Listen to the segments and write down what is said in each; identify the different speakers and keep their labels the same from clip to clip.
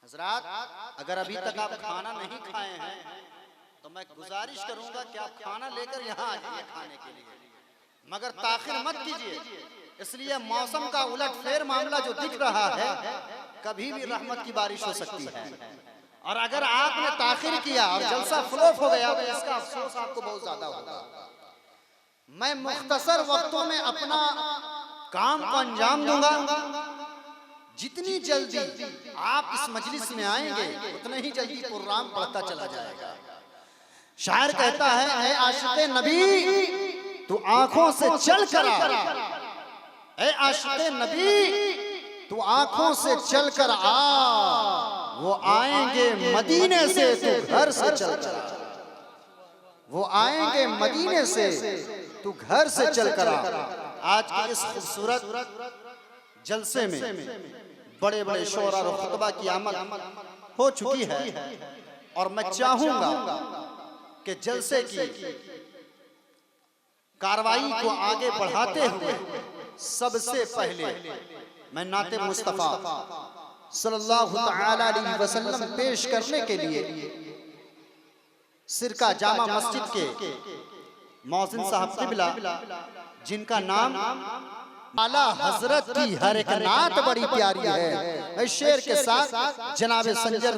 Speaker 1: हजरात, अगर अभी तक आप खाना नहीं खाए हैं तो मैं गुजारिश करूंगा कि आप खाना लेकर यहाँ आ जाइए खाने के लिए, मगर ताखिर मत कीजिए। इसलिए मौसम का उलट फेर मामला जो दिख रहा है, कभी भी रहमत की बारिश हो सकती है। और अगर आपने ताखिर किया और जलसा फ्लॉप हो गया तो इसका अफसोस आपको बहुत ज्यादा होगा। मैं मुख्तसर वक्तों में अपना काम को अंजाम दूंगा। जितनी जल्दी आप इस मजलिस में आएंगे उतने ही जल्दी प्रोग्राम बढ़ता चला जाएगा। शायर कहता है, ऐ आशिक़े नबी तू आंखों से चल कर आ, ऐ आशिक़े नबी तू आंखों से चल कर आ, वो आएंगे मदीने से तू घर से चल कर आ, वो आएंगे मदीने से तू घर से चल कर आ। आज के इस खूबसूरत जलसे में बड़े बड़े शोरा और खुतबा की आमद हो चुकी है और मैं चाहूंगा कि जलसे की कार्रवाई को आगे बढ़ाते हुए सबसे पहले मैं नाते मुस्तफा सल्लल्लाहु तआला अलैहि वसल्लम पेश करने के लिए सिरका जामा मस्जिद के मौज़िन साहब क़िबला, जिनका नाम आला हजरत की हर एक नात बड़ी प्यारी है, शेर के साथ जनाबे संजर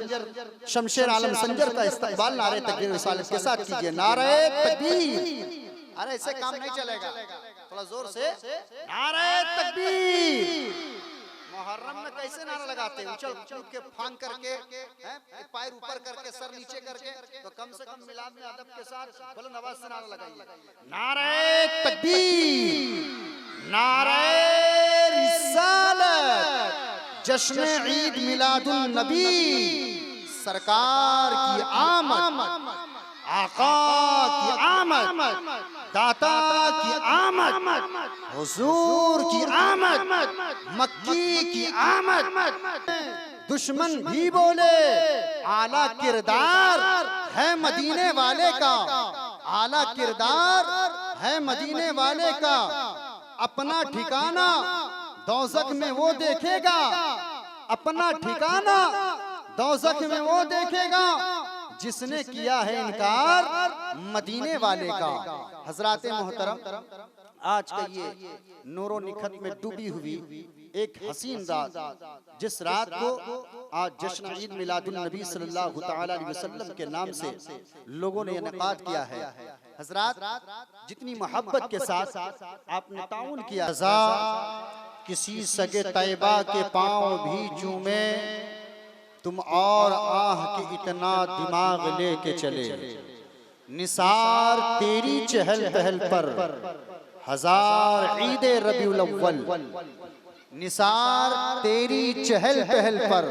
Speaker 1: शमशेर आलम संजर का इस्तकबाल नारे तकबीर रिसालत के साथ कीजिए। नारे तकबीर। अरे ऐसे काम नहीं चलेगा, थोड़ा जोर से नारे तकबीर। मुहर्रम में कैसे नारा लगाते हैं, उछल कूद के फांग करके, पैर ऊपर करके, सर नीचे करके, तो कम से कम मिलाद में अदब के साथ बुलंद आवाज से नारा लगाइए। नारे तकबीर, नारे रिसालत, जश्न ईद मिलादुन नबी, सरकार की आमद, आका की आमद, दाता की आमद, हुजूर की आमद, मक्की की आमद। दुश्मन भी बोले आला किरदार है मदीने वाले का, आला किरदार है मदीने वाले का। अपना ठिकाना दोज़ख में वो देखेगा, अपना ठिकाना दोज़ख में वो देखेगा जिसने किया है इनकार मदीने वाले का। हजराते मोहतरम, आज का ये नूरो निखत में डूबी हुई एक हसीन रात, जिस रात को आज जश्न ईद मिलादुन नबी सल्लल्लाहु तआला अलैहि वसल्लम के नाम से लोगों ने इनेकाद किया है। हजरात, जितनी मोहब्बत के साथ आपने ताउन किया, किसी सगे तैयबा के पांव भी चूमे तुम और आह के इतना दिमाग लेके चले। निसार तेरी चहल पहल पर हजार ईदे रबीउल अव्वल, निसार तेरी चहल पहल पर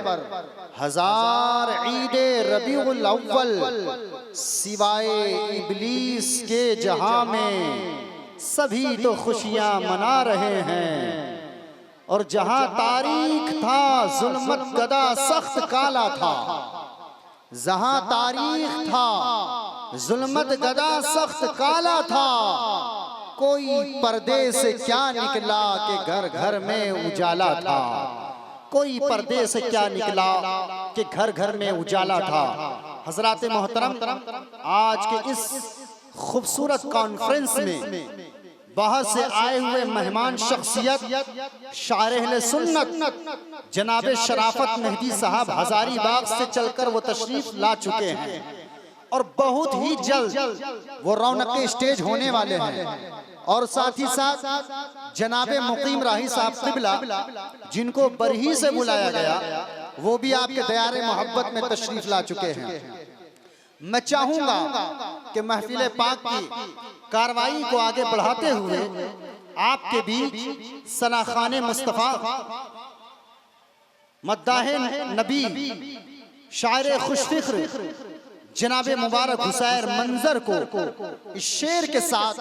Speaker 1: हजार ईदे रबीउल अव्वल, सिवाय इबलीस के जहां में सभी तो खुशियां मना रहे हैं। और जहां तारीख था जुल्मत गदा सख्त काला था, जहां तारीख था जुल्मत गदा सख्त काला था, कोई पर्दे से क्या निकला कि घर घर में उजाला था, कोई पर्दे से क्या निकला कि घर घर में उजाला था। हजराते मोहतरम, आज के इस खूबसूरत कॉन्फ्रेंस में बाहर से आए हुए मेहमान शख्सियत शायर अहले सुन्नत जनाबे शराफत मेहदी साहब हजारीबाग से चलकर वो तशरीफ ला चुके हैं और बहुत ही जल्द वो रौनक स्टेज होने वाले हैं। और साथ ही साथ जनाबे मुकीम राही साहब क़िबला, जिनको बरही से बुलाया गया, वो भी आपके दयारे मोहब्बत में तशरीफ ला चुके हैं। मैं चाहूंगा कि महफिल पाक की कार्रवाई को आगे बढ़ाते हुए आपके बीच सनाखाने मुस्तफा, मद्दाहे नबी, शायर खुशफिक्र जनाबे मुबारक हुसैन मंजर को इस शेर के साथ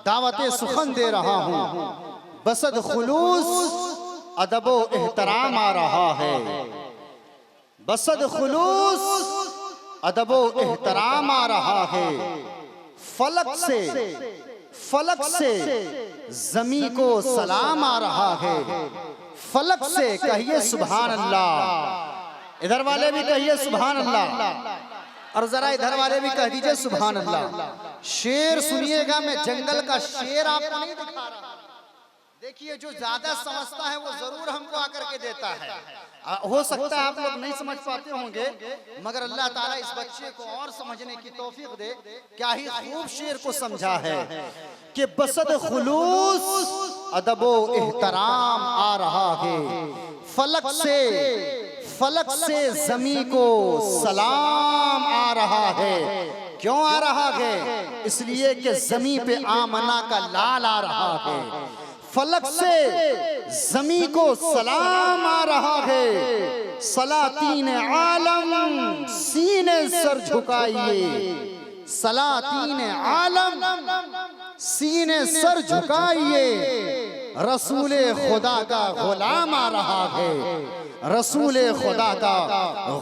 Speaker 1: दावते सुखन दे रहा हूँ। बसद खुलूस अदबो एहतराम आ रहा है, बसद खुलूस अदबो एहतराम आ रहा है। फलक से जमी को सलाम आ रहा है, फलक से कहिए सुभान अल्लाह, इधर वाले भी कहिए सुभान अल्लाह, और जरा इधर वाले भी कह दीजिए सुभान अल्लाह। शेर सुनिएगा, मैं जंगल का शेर आपको नहीं दिखा रहा। देखिए जो ज्यादा समझता है वो जरूर हमको आकर के देता है। हो सकता है आप लोग नहीं समझ पाते होंगे, मगर अल्लाह ताला इस बच्चे को और समझने की तौफीक दे। क्या ही खूब शेर को समझा है कि बसद खुलूस अदबो एहतराम आ रहा है, फलक से जमी को सलाम आ रहा है। क्यों आ रहा है? इसलिए कि जमी पे आमना का लाल आ रहा है। फलक से जमी को सलाम आ रहा है। सलातीन आलम सीने सर झुकाइए, सलातीन आलम सीने सर झुकाइए। रसूले खुदा का गुलाम आ रहा है, रसूले खुदा का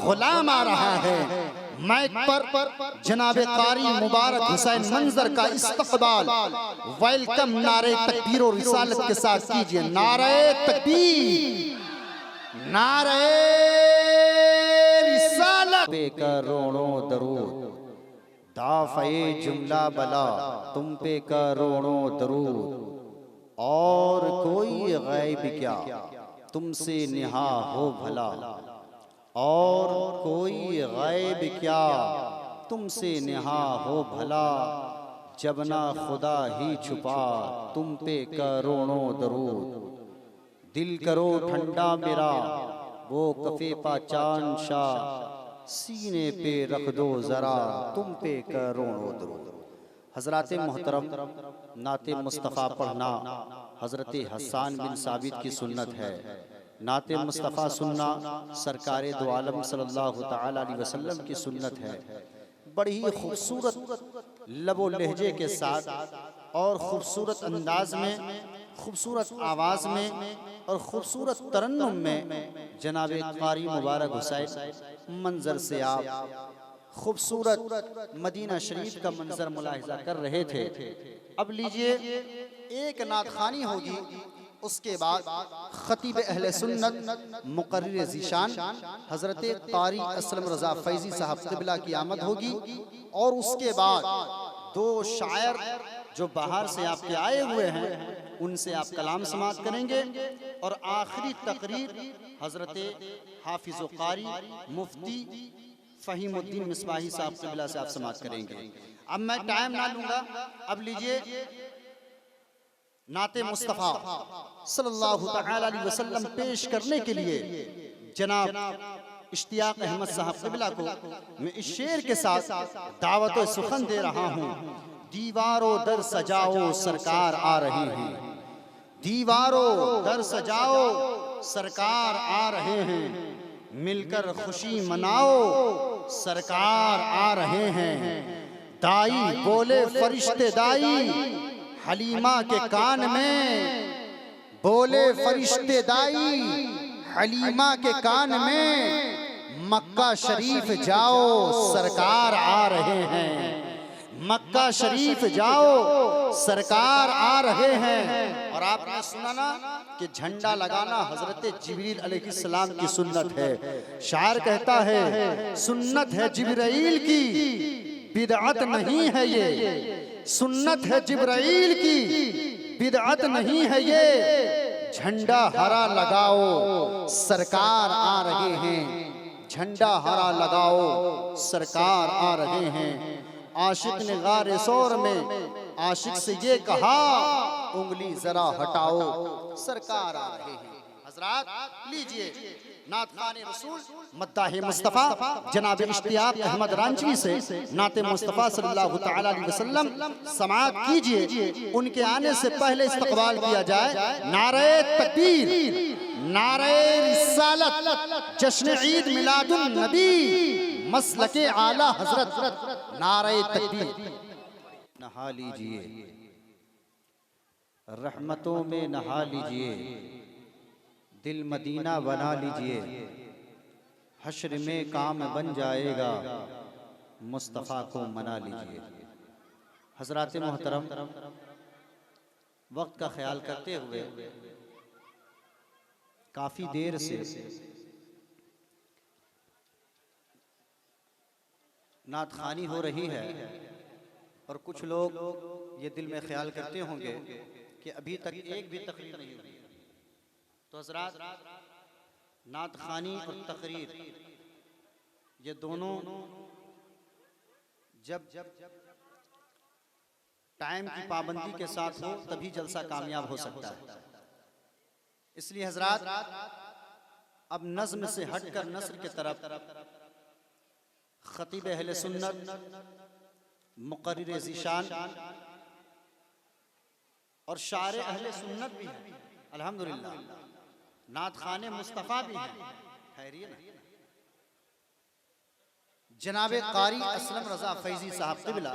Speaker 1: गुलाम आ रहा है। माइक पर जनाबे कारी मुबारक हुसैन मंजर का इस्तकबाल वेलकम नारे तकबीर और रिसालत के साथ कीजिए। नारे तकबीर, नारे रिसालत पे करोड़ों दरूद, दाफ़े जुमला बला तुम पे करोड़ों दरूद। और कोई गैब क्या तुमसे निहा हो भला, और कोई गैब क्या तुमसे निहा हो भला। जब ना खुदा ही छुपा तुम पे करोड़ों दरूद। दिल करो ठंडा मेरा वो कफे पा चांद शाह, सीने पे रख दो जरा तुम पे करोड़ों दरूद। हजरत मोहतरम नाते मुस्तफ़ा पढ़ना हजरत हसन बिन साबित की सुन्नत है। नाते मुस्तफ़ा सुनना सरकारे दो आलम सल्लल्लाहु तआला अलैहि वसल्लम की सुन्नत है। बड़ी ही खूबसूरत लबो लहजे के साथ और खूबसूरत अंदाज में, खूबसूरत आवाज़ में और खूबसूरत तरन्नुम में जनाबे कारी मुबारक हुसैन मंजर से आप खूबसूरत मदीना शरीफ का मंजर मुलाहिजा कर रहे थे। अब लीजिए एक नातखानी होगी, उसके बाद खतीब अहले सुन्नत मुकर्रिर ज़ीशान हज़रत क़ारी असलम रज़ा फैज़ी साहब क़िबला की आमद होगी। और उसके बाद दो शायर जो बाहर से आपके आए हुए हैं उनसे आप कलाम समाअत करेंगे। और आखिरी तकरीर हज़रत हाफिज़ व क़ारी मुफ्ती फ़हीमुद्दीन मिसबाही साहब क़िबला से आप समाअत करेंगे। अब मैं टाइम ना लूँगा, अब लीजिए नाते मुस्तफ़ा सल्लल्लाहु तआला अलैहि वसल्लम पेश करने के लिए जनाब इश्तियाक अहमद साहब क़िबला को मैं इस शेर के साथ दावत सुखन दे रहा हूँ। दीवारों दर सजाओ सरकार आ रहे हैं, दीवारों दर सजाओ सरकार आ रहे हैं। मिलकर खुशी मनाओ सरकार आ रहे हैं। दाई बोले फरिश्ते दाई हलीमा के कान में, बोले फरिश्ते दाई हलीमा के कान में। मक्का शरीफ जाओ सरकार आ रहे हैं, मक्का शरीफ जाओ सरकार आ रहे हैं। और आपने सुना ना कि झंडा लगाना हजरत जिब्रील अलैहिस्सलाम की सुन्नत है। शायर कहता है सुन्नत है जिब्राइल की बिदअत नहीं है ये, सुन्नत है जिब्राइल की बिदअत नहीं है ये। झंडा हरा लगाओ सरकार आ रहे हैं, झंडा हरा लगाओ सरकार आ रहे हैं। आशिक ने गारे सौर में आशिक से ये कहा उंगली जरा हटाओ सरकार आ रहे हैं। हजरात लीजिए नात खाने रसूल मद्दाहे मुस्तफ़ा जनाब इश्तियाक अहमद रांचवी से नाते मुस्तफ़ा सल्लल्लाहु तआला अलैहि वसल्लम समाअत कीजिए। उनके आने से पहले इस्तकबाल किया जाए। नारे तकबीर, नारे रिसालत, जश्न ईद मिलादुन नबी, मसलके आला हजरत, नारे तकबीर। नहा लीजिए रहमतों में, नहा लीजिए दिल मदीना बना लीजिए। हश्र में काम बन जाएगा मुस्तफ़ा को मना लीजिए। हजरात मोहतरम वक्त का ख्याल करते हुए काफ़ी देर से नात खानी हो रही है और कुछ लोग ये दिल में ख्याल करते होंगे कि अभी तक एक भी तकरीर नहीं हुई। तो हज़रात, नात खानी और तकरीर ये दोनों जब टाइम की पाबंदी के साथ हो तभी जलसा कामयाब हो सकता है। इसलिए हज़रात, अब नज़्म से हटकर नस्र की तरफ खतीब अहले सुन्नत, मुक़र्रिर ज़ीशान और शायर अहले सुन्नत भी हैं, अल्हम्दुलिल्लाह, नात खाने मुस्तफ़ा भी हैं, खैरियत है, जनाबे कारी असलम रज़ा फैज़ी साहब क़िबला,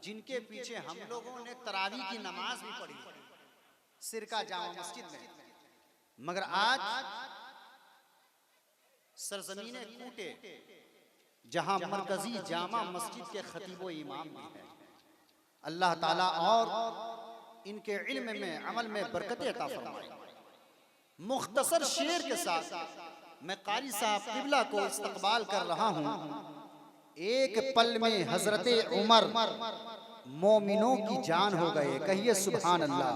Speaker 1: जिनके पीछे हम लोगों ने तरावी की नमाज भी पढ़ी सिरका जामा मस्जिद में। मगर आज सरजमीने कूटे, जहां मरकजी जामा मस्जिद के खतीबो इमाम भी हैं, अल्लाह ताला और इनके इल्म में, अमल में बरकत अता फरमाए। मुख्तसर शेर के साथ मैं कारी साहब क़िबला को इस्तकबाल कर रहा हूँ। एक पल में हजरत उमर मोमिनों की जान हो गए, कहिए सुभान अल्लाह।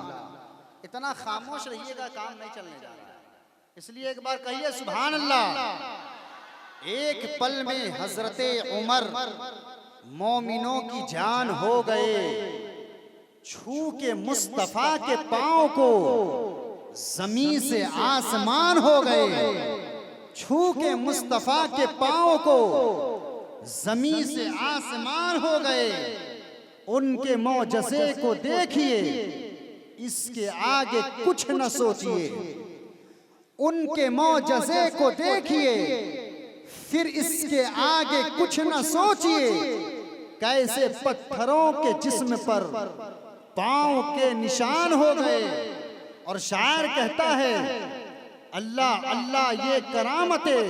Speaker 1: इतना खामोश रहिएगा, काम नहीं चलने जा रहा है, इसलिए एक बार कहिए सुभान अल्लाह। एक पल में हजरत उमर मोमिनों की जान हो गए, छू के मुस्तफा के पांव को जमीन से आसमान हो गए, छू के मुस्तफा के पांव को जमीन से आसमान हो गए। उनके मौजज़े को देखिए, इसके आगे कुछ न सोचिए। उनके मौजज़े को देखिए, फिर इसके आगे कुछ न सोचिए। कैसे पत्थरों के जिस्म पर पांव के निशान हो गए। और शायर कहता है, अल्लाह अल्लाह ये करामतें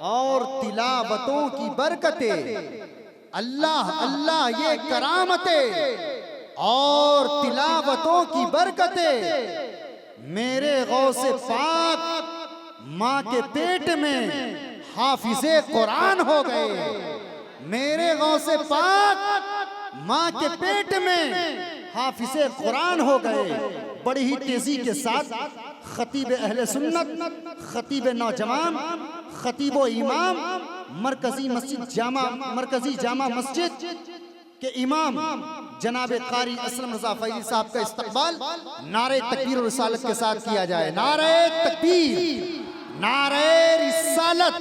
Speaker 1: और तिलावतों की बरकतें, अल्लाह अल्लाह ये करामतें और तिलावतों की बरकतें मेरे गौसे पाक माँ के पेट में हाफिज़े कुरान हो गए। मेरे गौसे पाक माँ के पेट में हाफिज़े कुरान हो गए। बड़ी ही तेजी के साथ खतीब अहले सुन्नत, खतीब नौजवान, खतीबो इमाम, मरकजी जामा मस्जिद के इमाम जनाब कारी असलम रज़ा फैज़ी साहब का इस्तकबाल नारे तकबीर और रिसालत के साथ किया जाए। नारे तकबीर, नारे रिसालत,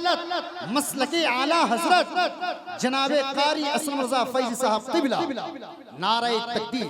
Speaker 1: मसलके आला हजरत जनाब कारी असलम रज़ा फैज़ी साहब क़िबला, नारे तकबीर।